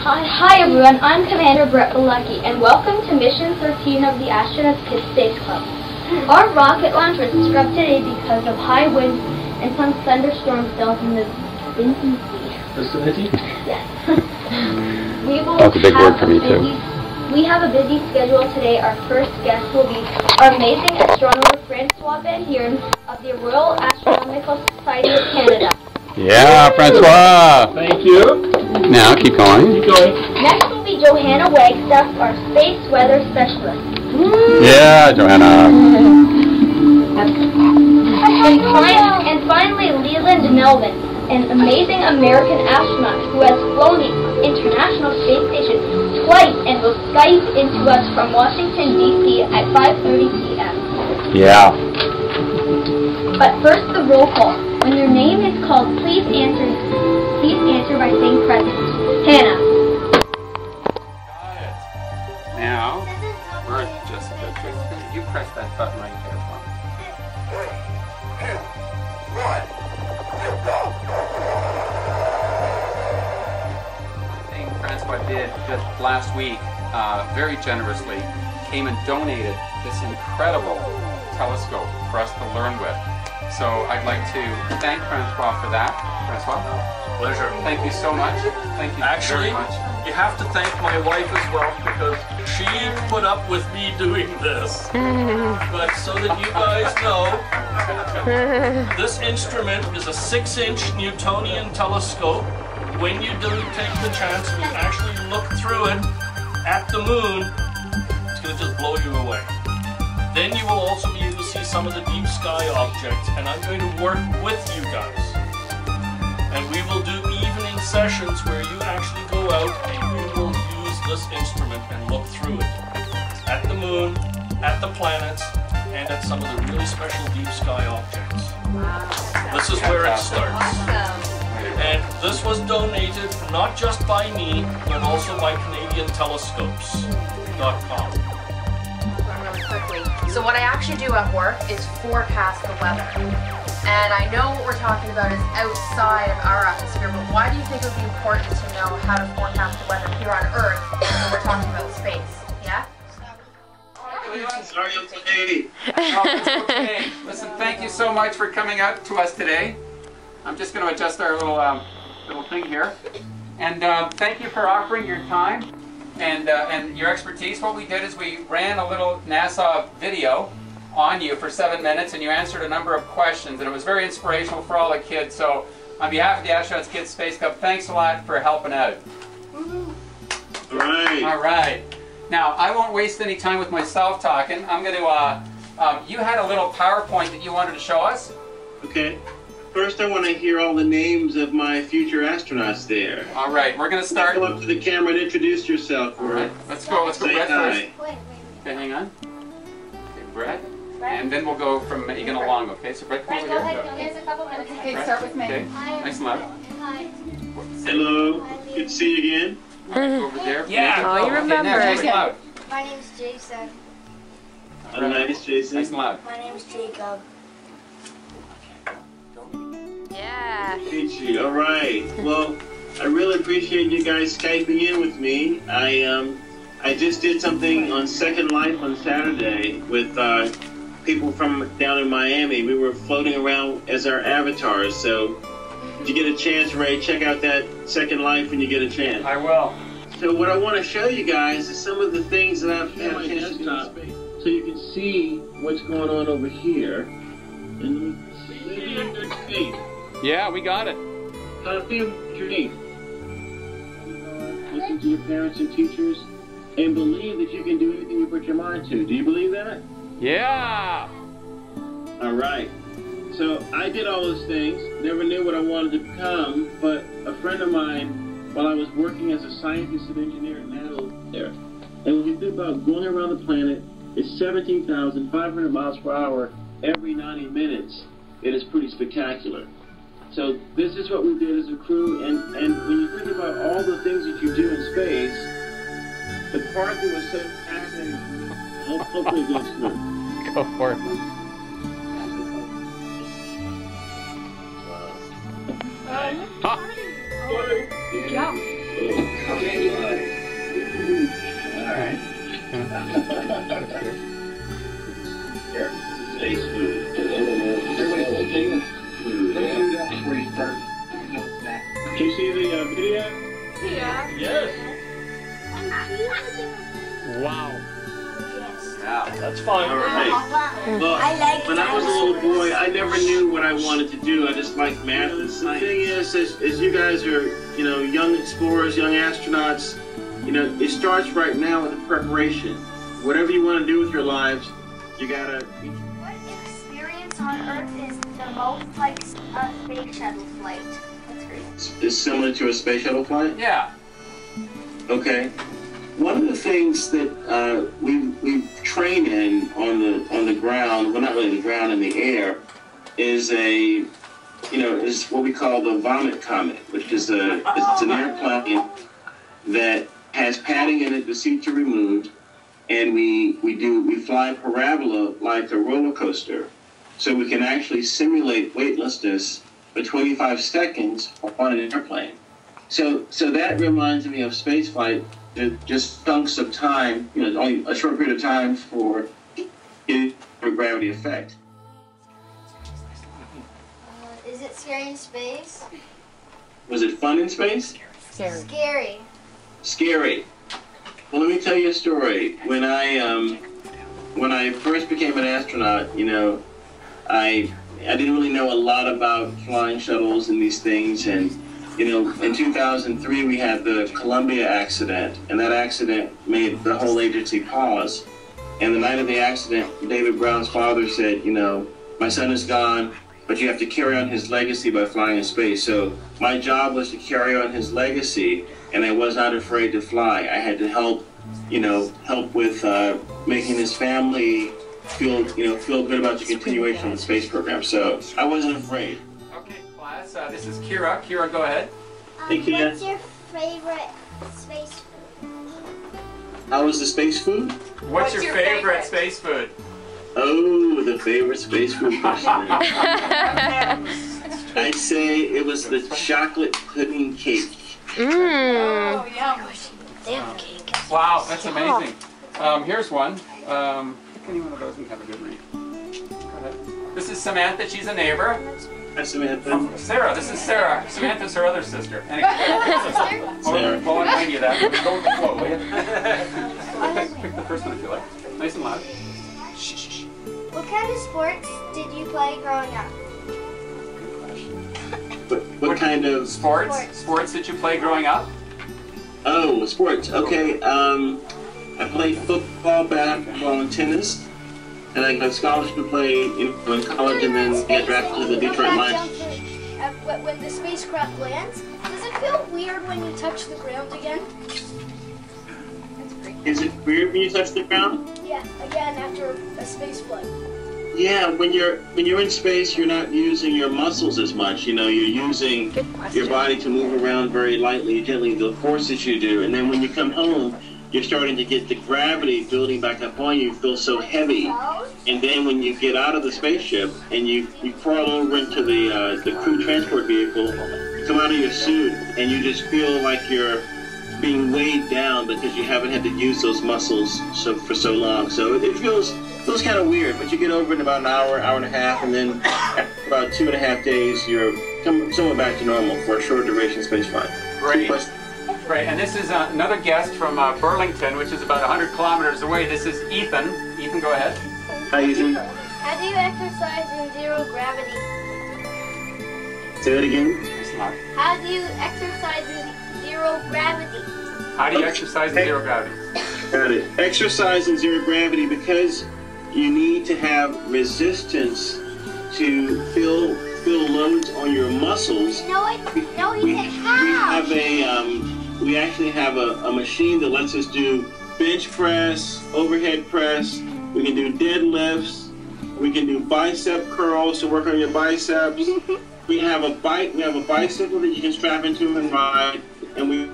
Hi everyone, I'm Commander Brett Balecki, and welcome to Mission 13 of the Astronauts Kids Space Club. Our rocket launch was scrubbed today because of high winds and some thunderstorm cells in the vicinity. Vicinity? Yes. That's a big word for me too. We have a busy schedule today. Our first guest will be our amazing astronomer Francois Van Heeren of the Royal Astronomical Society of Canada. Yeah, Francois! Thank you. Now, keep going. Keep going. Next will be Johanna Wagstaff, our space weather specialist. Yeah, Johanna. And finally, Leland Melvin, an amazing American astronaut who has flown the International Space Station twice and will Skype into us from Washington, D.C. at 5:30 p.m. Yeah. But first, the roll call. When your name is called, please answer by saying present. Hannah. Got it. Now, where's Jessica? Jessica, you press that button right there for me. 3, 2, 1, go! One thing Francois did just last week, very generously, came and donated this incredible telescope for us to learn with. So I'd like to thank Francois for that. Francois? Pleasure. Thank you so much. Thank you Actually, very much. you have to thank my wife as well, because she put up with me doing this. But so that you guys know, this instrument is a 6-inch Newtonian telescope. When you do take the chance to actually look through it at the moon, it's going to just blow you away. Then you will also be able to see some of the deep sky objects, and I'm going to work with you guys. And we will do evening sessions where you actually go out and you will use this instrument and look through it. At the moon, at the planets, and at some of the really special deep sky objects. Wow. This is where it starts. Awesome. And this was donated not just by me, but also by CanadianTelescopes.com. Really quickly. So what I actually do at work is forecast the weather. And I know what we're talking about is outside of our atmosphere, but why do you think it would be important to know how to forecast the weather here on Earth when we're talking about space? Yeah? Sorry, okay. No, it's okay. Listen, thank you so much for coming out to us today. I'm just going to adjust our little thing here. And thank you for offering your time and your expertise. What we did is we ran a little NASA video on you for 7 minutes, and you answered a number of questions, and it was very inspirational for all the kids. So on behalf of the Astronauts Kids Space Club, thanks a lot for helping out. All right. All right. Now, I won't waste any time with myself talking. I'm going to, you had a little PowerPoint that you wanted to show us. Okay. First, I want to hear all the names of my future astronauts there. All right, we're going to start. Come up to the camera and introduce yourself. All right, let's go. Let's go. Say Brett hi. first. Okay, hang on. Okay, Brett. And then we'll go from Egan along, okay? So Brett, come over here. Here's a couple minutes. Okay, Brett, start with me. Okay, nice and loud. Hi. Hello. Good to see you again. All right, go over there. Yeah. Make it Oh, go. you Okay, remember. now, nice and loud. My name's Jason. Oh, nice, Jason. Nice and loud. My name's Jacob. Yeah. Meet you. All right. Well, I really appreciate you guys Skyping in with me. I just did something on Second Life on Saturday with people from down in Miami. We were floating around as our avatars. So if you get a chance, Ray, check out that Second Life when you get a chance. I will. So what I want to show you guys is some of the things that I've had a chance to do in space. So you can see what's going on over here. And space. Yeah, we got it. How to feel your name. Listen to your parents and teachers and believe that you can do anything you put your mind to. Do you believe that? Yeah. All right. So I did all those things, never knew what I wanted to become, but a friend of mine, while I was working as a scientist and engineer at NASA there, and when you think about going around the planet, it's 17,500 miles per hour every 90 minutes. It is pretty spectacular. So this is what we did as a crew, and when you think about all the things that you do in space, the part that was so fascinating to me, hopefully it goes through. Go for it. Good job. All right. Here, space food. Can you see the video? Yeah. Yes. Wow. Yeah. That's fine. All right. Look, when I was a little boy, I never knew what I wanted to do. I just liked math and science. The thing is, as you guys are, young explorers, young astronauts, it starts right now with the preparation. Whatever you want to do with your lives, you gotta. What experience on Earth is the most like a space shuttle flight? That's great. Is similar to a space shuttle flight? Yeah. Okay. One of the things that we train in on the ground, well, not really the ground, in the air, is is what we call the vomit comet, which is it's an airplane that has padding in it, the seats are removed, and we fly parabola like a roller coaster, so we can actually simulate weightlessness for 25 seconds on an airplane. So that reminds me of spaceflight. Just chunks of time, only a short period of time for gravity effect. Is it scary in space? Was it fun in space? Scary. Scary. Well, let me tell you a story. When I first became an astronaut, I didn't really know a lot about flying shuttles and these things, and in 2003 we had the Columbia accident, and that accident made the whole agency pause. And the night of the accident, David Brown's father said, my son is gone, but you have to carry on his legacy by flying in space. So my job was to carry on his legacy, and I was not afraid to fly. I had to help with making his family feel good about the continuation of the space program. So I wasn't afraid. Okay, class. This is Kira. Kira, go ahead. Thank you, What's your favorite space food? How was the space food? What's your favorite space food? Oh, the favorite space food question. I'd say it was the chocolate pudding cake. Oh, yum. They have cake. Wow, that's amazing. Here's one. Pick any one of those and have a good read. Go ahead. This is Samantha. She's a neighbor. Hi, Samantha. Sarah. This is Sarah. Samantha's her other sister. Anyway. Well, I'll hand you that. Go with the flow, will you? Pick the first one if you like. Nice and loud. Shh. What kind of sports did you play growing up? What kind of Sports did you play growing up? Oh, sports. Okay. I played football, basketball, and tennis. And I got a scholarship to play in college and then get drafted to the Detroit Lions. When the spacecraft lands, does it feel weird when you touch the ground again? Is it weird when you touch the ground? Yeah, again after a space flight. Yeah, when you're in space, you're not using your muscles as much. You're using your body to move around very lightly, gently. The forces you do, and then when you come home, you're starting to get the gravity building back up on you. You feel so heavy, and then when you get out of the spaceship and you crawl over into the crew transport vehicle, you come out of your suit and you just feel like you're being weighed down because you haven't had to use those muscles for so long. So it feels kind of weird, but you get over it in about an hour and a half, and then after about 2.5 days, you're somewhat back to normal for a short duration space flight. Great, and this is another guest from Burlington, which is about 100 kilometers away. This is Ethan. Ethan, go ahead. Hi, Ethan. How do you exercise in zero gravity? Say that again. How do you exercise in zero gravity? How do you exercise in zero gravity? Got it. Exercise in zero gravity because you need to have resistance to feel loads on your muscles. We actually have a machine that lets us do bench press, overhead press. We can do deadlifts. We can do bicep curls to work on your biceps. We have a bicycle that you can strap into and ride, and we